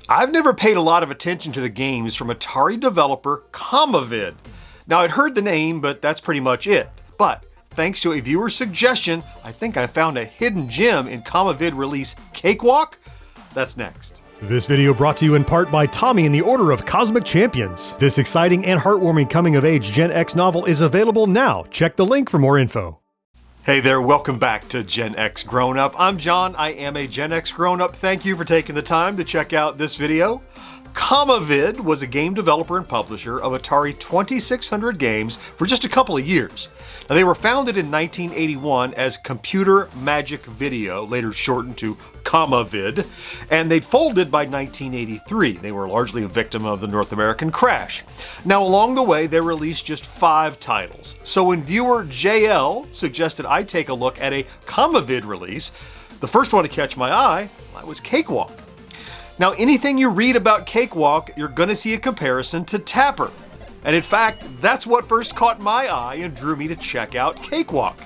I've never paid a lot of attention to the games from Atari developer Comavid. Now, I'd heard the name, but that's pretty much it. But thanks to a viewer's suggestion, I think I found a hidden gem in Comavid release Cakewalk. That's next. This video brought to you in part by Tommy and the Order of Cosmic Champions. This exciting and heartwarming coming-of-age Gen X novel is available now. Check the link for more info. Hey there, welcome back to Gen X Grown Up. I'm John, I am a Gen X Grown Up. Thank you for taking the time to check out this video. Comavid was a game developer and publisher of Atari 2600 games for just a couple of years. Now, they were founded in 1981 as Computer Magic Video, later shortened to Comavid, and they'd folded by 1983. They were largely a victim of the North American crash. Now, along the way, they released just 5 titles. So when viewer JL suggested I take a look at a Comavid release, the first one to catch my eye was Cakewalk. Now, anything you read about Cakewalk, you're going to see a comparison to Tapper. And in fact, that's what first caught my eye and drew me to check out Cakewalk.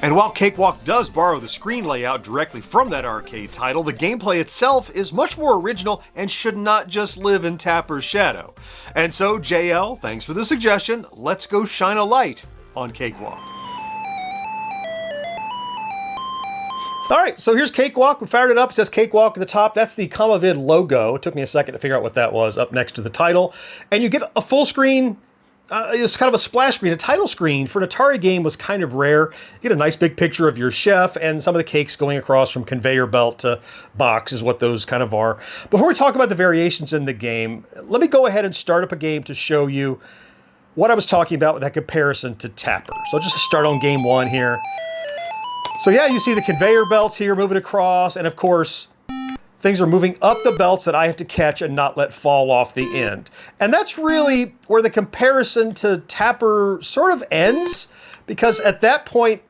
And while Cakewalk does borrow the screen layout directly from that arcade title, the gameplay itself is much more original and should not just live in Tapper's shadow. And so, JL, thanks for the suggestion. Let's go shine a light on Cakewalk. All right, so here's Cakewalk. We fired it up. It says Cakewalk at the top. That's the Comavid logo. It took me a second to figure out what that was up next to the title. And you get a full screen. It's kind of a splash screen. A title screen for an Atari game was kind of rare. You get a nice big picture of your chef and some of the cakes going across from conveyor belt to box is what those kind of are. Before we talk about the variations in the game, let me go ahead and start up a game to show you what I was talking about with that comparison to Tapper. So I'll just start on game 1 here. So yeah, you see the conveyor belts here moving across, and of course, things are moving up the belts that I have to catch and not let fall off the end. And that's really where the comparison to Tapper sort of ends, because at that point,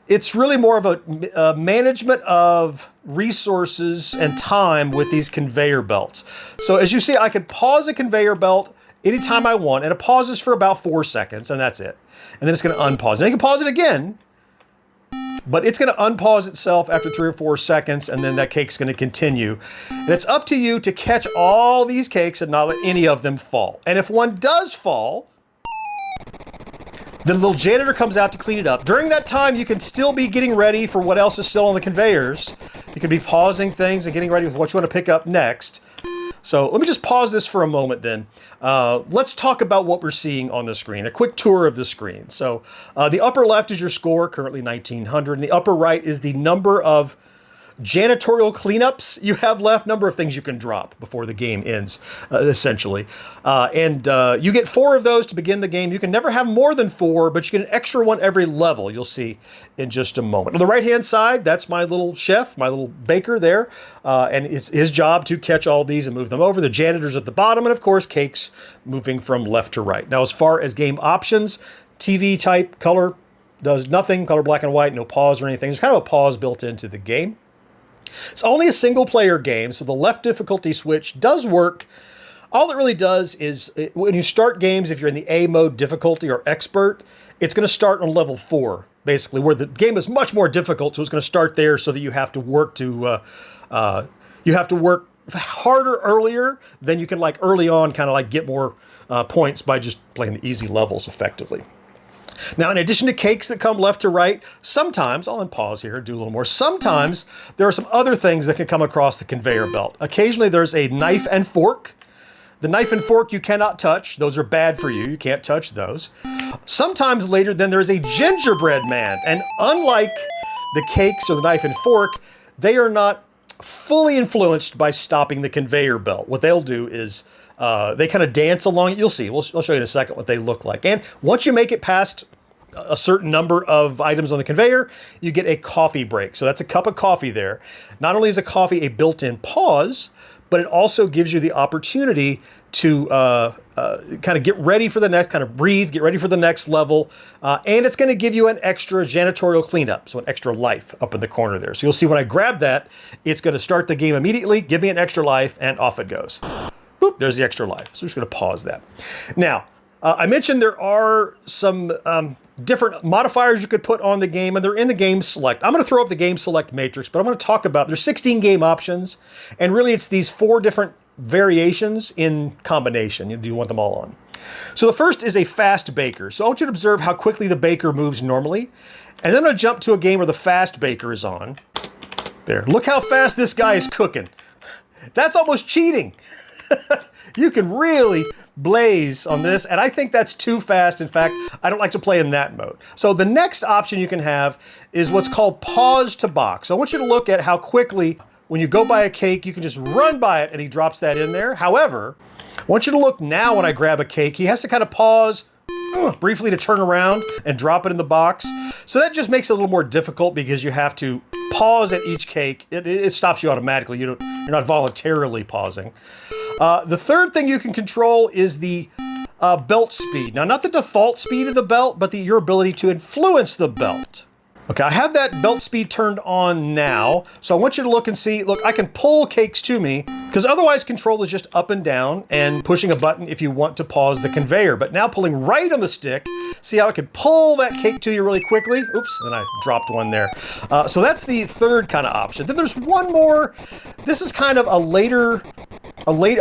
it's really more of a management of resources and time with these conveyor belts. So as you see, I can pause a conveyor belt anytime I want, and it pauses for about 4 seconds, and that's it. And then it's going to unpause. Now you can pause it again, but it's going to unpause itself after 3 or 4 seconds, and then that cake's going to continue. And it's up to you to catch all these cakes and not let any of them fall. And if one does fall, then the little janitor comes out to clean it up. During that time, you can still be getting ready for what else is still on the conveyors. You can be pausing things and getting ready with what you want to pick up next. So let me just pause this for a moment then. Let's talk about what we're seeing on the screen. A quick tour of the screen. So the upper left is your score, currently 1900. And the upper right is the number of janitorial cleanups you have left, number of things you can drop before the game ends, essentially. You get 4 of those to begin the game. You can never have more than 4, but you get an extra one every level, you'll see in just a moment. On the right-hand side, that's my little chef, my little baker there, and it's his job to catch all these and move them over. The janitor's at the bottom, and of course, cakes moving from left to right. Now, as far as game options, TV type, color does nothing, color black and white, no pause or anything. There's kind of a pause built into the game. It's only a single-player game, so the left difficulty switch does work. All it really does is, when you start games, if you're in the A mode difficulty or expert, it's going to start on level 4, basically, where the game is much more difficult, so it's going to start there so that you have to work harder earlier, then you can, like, early on kind of like get more points by just playing the easy levels effectively. Now, in addition to cakes that come left to right, sometimes, I'll unpause here, do a little more, sometimes there are some other things that can come across the conveyor belt. Occasionally there's a knife and fork. The knife and fork you cannot touch. Those are bad for you. You can't touch those. Sometimes later then there's a gingerbread man. And unlike the cakes or the knife and fork, they are not fully influenced by stopping the conveyor belt. What they'll do is they kind of dance along. You'll see. I'll show you in a second what they look like. And once you make it past a certain number of items on the conveyor, you get a coffee break. So that's a cup of coffee there. Not only is a coffee a built-in pause, but it also gives you the opportunity to kind of get ready for the next, kind of breathe, get ready for the next level. And it's going to give you an extra janitorial cleanup, so an extra life up in the corner there. So you'll see when I grab that, it's going to start the game immediately, give me an extra life, and off it goes. Boop, there's the extra life. So we're just going to pause that. Now, I mentioned there are some different modifiers you could put on the game, and they're in the game select. I'm going to throw up the game select matrix, but I'm going to talk about, there's 16 game options, and really it's these 4 different variations in combination. Do you want them all on? So the first is a fast baker. So I want you to observe how quickly the baker moves normally, and then I'm going to jump to a game where the fast baker is on. There, look how fast this guy is cooking. That's almost cheating. You can really blaze on this, and I think that's too fast. In fact, I don't like to play in that mode. So the next option you can have is what's called pause to box. So I want you to look at how quickly, when you go by a cake, you can just run by it and he drops that in there. However, I want you to look now when I grab a cake, he has to kind of pause briefly to turn around and drop it in the box. So that just makes it a little more difficult because you have to pause at each cake. It stops you automatically. You're not voluntarily pausing. The third thing you can control is the belt speed. Now, not the default speed of the belt, but your ability to influence the belt. Okay, I have that belt speed turned on now, so I want you to look and see, look, I can pull cakes to me, because otherwise control is just up and down and pushing a button if you want to pause the conveyor. But now pulling right on the stick, see how I can pull that cake to you really quickly? Oops, and I dropped one there. So that's the third kind of option. Then there's one more. This is kind of a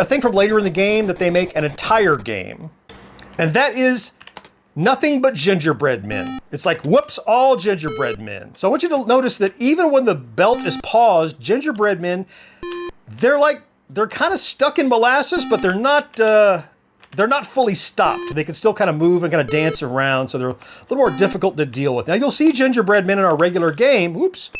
thing from later in the game that they make an entire game, and that is nothing but gingerbread men. It's like, whoops, all gingerbread men. So I want you to notice that even when the belt is paused, gingerbread men, they're kind of stuck in molasses, but they're not fully stopped. They can still kind of move and kind of dance around, so they're a little more difficult to deal with. Now you'll see gingerbread men in our regular game, oops,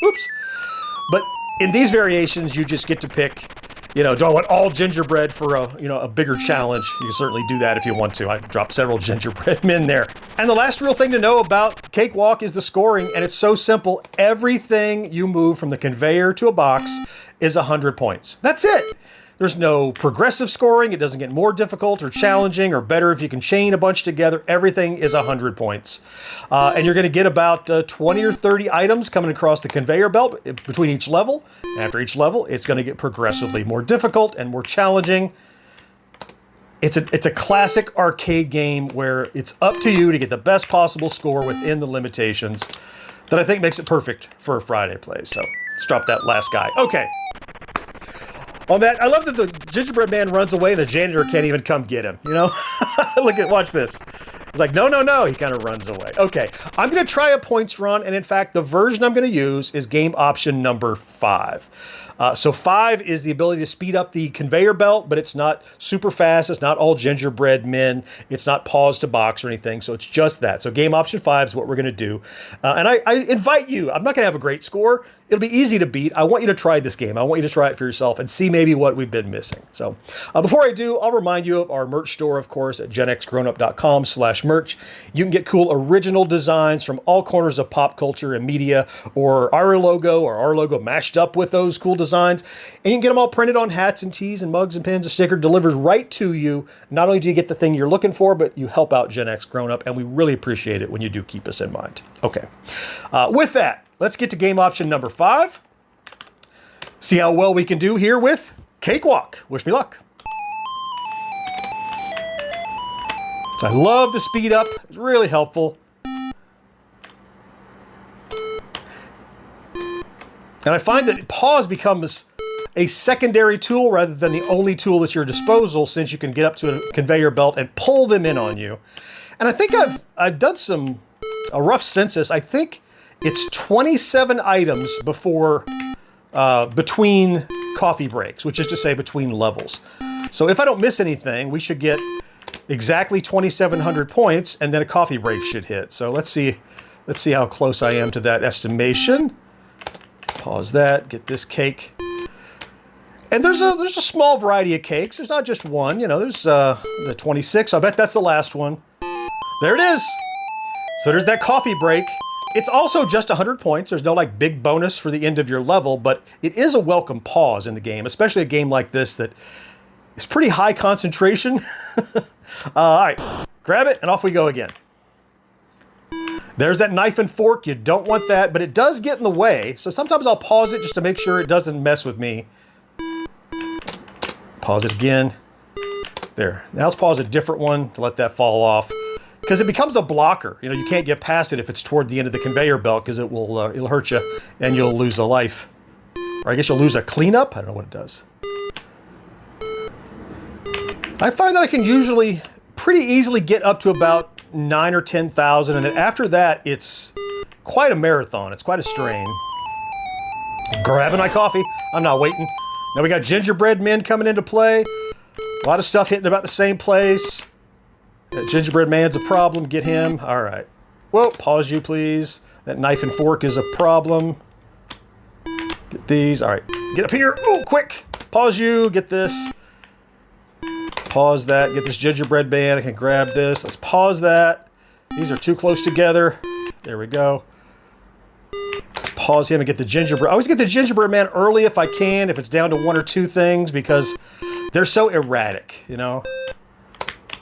but in these variations, you just get to pick, do I want all gingerbread for a bigger challenge? You can certainly do that if you want to. I dropped several gingerbread men there. And the last real thing to know about Cakewalk is the scoring, and it's so simple. Everything you move from the conveyor to a box is 100 points. That's it. There's no progressive scoring. It doesn't get more difficult or challenging or better if you can chain a bunch together. Everything is 100 points. And you're going to get about 20 or 30 items coming across the conveyor belt between each level. After each level, it's going to get progressively more difficult and more challenging. It's a classic arcade game where it's up to you to get the best possible score within the limitations that I think makes it perfect for a Friday play. So let's drop that last guy. Okay. On that, I love that the gingerbread man runs away and the janitor can't even come get him, watch this. It's like, no, he kind of runs away. Okay, I'm going to try a points run, and in fact, the version I'm going to use is game option number 5. So 5 is the ability to speed up the conveyor belt, but it's not super fast. It's not all gingerbread men. It's not pause to box or anything. So it's just that. So game option 5 is what we're going to do. And I invite you. I'm not going to have a great score. It'll be easy to beat. I want you to try this game. I want you to try it for yourself and see maybe what we've been missing. So before I do, I'll remind you of our merch store, of course, at GenXGrownUp.com/merch. You can get cool original designs from all corners of pop culture and media, or our logo mashed up with those cool designs. And you can get them all printed on hats and tees and mugs and pins and stickers delivered right to you. Not only do you get the thing you're looking for, but you help out Gen X Grown Up, and we really appreciate it when you do keep us in mind. Okay. With that, let's get to game option number 5. See how well we can do here with Cakewalk. Wish me luck. So I love the speed up. It's really helpful. And I find that pause becomes a secondary tool rather than the only tool at your disposal, since you can get up to a conveyor belt and pull them in on you. And I think I've done a rough census. I think it's 27 items between coffee breaks, which is to say between levels. So if I don't miss anything, we should get exactly 2,700 points, and then a coffee break should hit. So let's see how close I am to that estimation. Pause that, get this cake. And there's a small variety of cakes. There's not just one, there's the 26. I bet that's the last one. There it is. So there's that coffee break. It's also just 100 points. There's no big bonus for the end of your level, but it is a welcome pause in the game, especially a game like this that is pretty high concentration. All right, grab it and off we go again. There's that knife and fork. You don't want that, but it does get in the way. So sometimes I'll pause it just to make sure it doesn't mess with me. Pause it again. There. Now let's pause a different one to let that fall off. Because it becomes a blocker. You know, you can't get past it if it's toward the end of the conveyor belt because it'll hurt you and you'll lose a life. Or I guess you'll lose a cleanup. I don't know what it does. I find that I can usually pretty easily get up to about 9 or 10,000, and then after that, it's quite a marathon. It's quite a strain. Grabbing my coffee. I'm not waiting. Now we got gingerbread men coming into play. A lot of stuff hitting about the same place. That gingerbread man's a problem. Get him. All right. Whoa, pause you, please. That knife and fork is a problem. Get these. All right. Get up here. Oh, quick. Pause you. Get this. Pause that. Get this gingerbread man. I can grab this. Let's pause that. These are too close together. There we go. Let's pause him and get the gingerbread. I always get the gingerbread man early if I can, if it's down to 1 or 2 things, because they're so erratic, you know?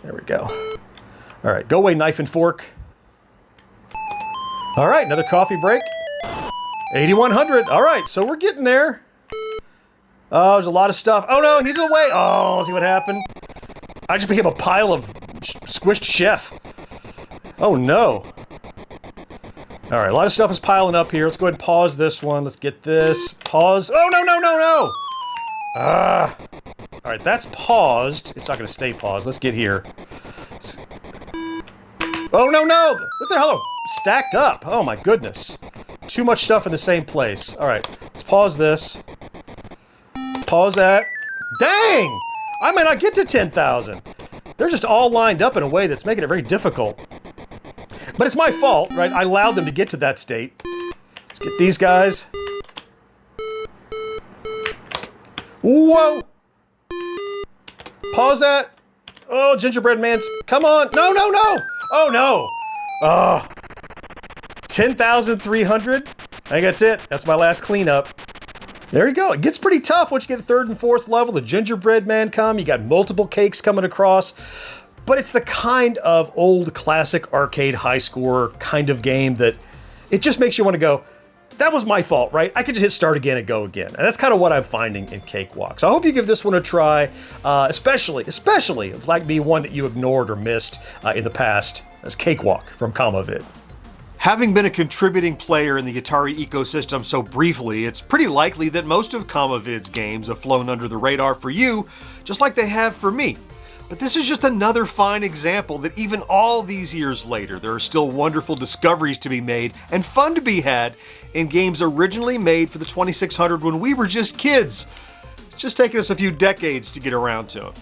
There we go. All right, go away, knife and fork. All right, another coffee break. 8,100. All right, so we're getting there. Oh, there's a lot of stuff. Oh no, he's away. Oh, see what happened? I just became a pile of squished chef. Oh no. All right, a lot of stuff is piling up here. Let's go ahead and pause this one. Let's get this. Pause. Oh, no, no, no, no. Ah. All right, that's paused. It's not going to stay paused. Let's get here. Oh, no, no. What the hell? Stacked up. Oh, my goodness. Too much stuff in the same place. All right, let's pause this. Pause that. Dang! I may not get to 10,000. They're just all lined up in a way that's making it very difficult. But it's my fault, right? I allowed them to get to that state. Let's get these guys. Whoa! Pause that. Oh, gingerbread man's. Come on. No, no, no. Oh, no. 10,300. I think that's it. That's my last cleanup. There you go. It gets pretty tough once you get to 3rd and 4th level. The gingerbread man come. You got multiple cakes coming across. But it's the kind of old classic arcade high score kind of game that it just makes you want to go, that was my fault, right? I could just hit start again and go again. And that's kind of what I'm finding in Cakewalk. So I hope you give this one a try, especially if it's like me, one that you ignored or missed in the past, as Cakewalk from CommaVid. Having been a contributing player in the Atari ecosystem so briefly, it's pretty likely that most of CommaVid's games have flown under the radar for you, just like they have for me. But this is just another fine example that even all these years later, there are still wonderful discoveries to be made and fun to be had in games originally made for the 2600 when we were just kids. It's just taken us a few decades to get around to them.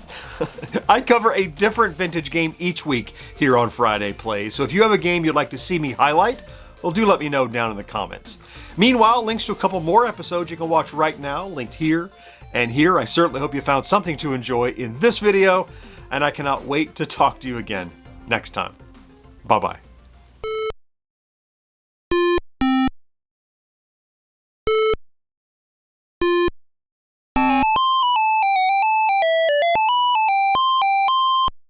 I cover a different vintage game each week here on Friday Plays, so if you have a game you'd like to see me highlight, well, do let me know down in the comments. Meanwhile, links to a couple more episodes you can watch right now, linked here and here. I certainly hope you found something to enjoy in this video, and I cannot wait to talk to you again next time. Bye-bye.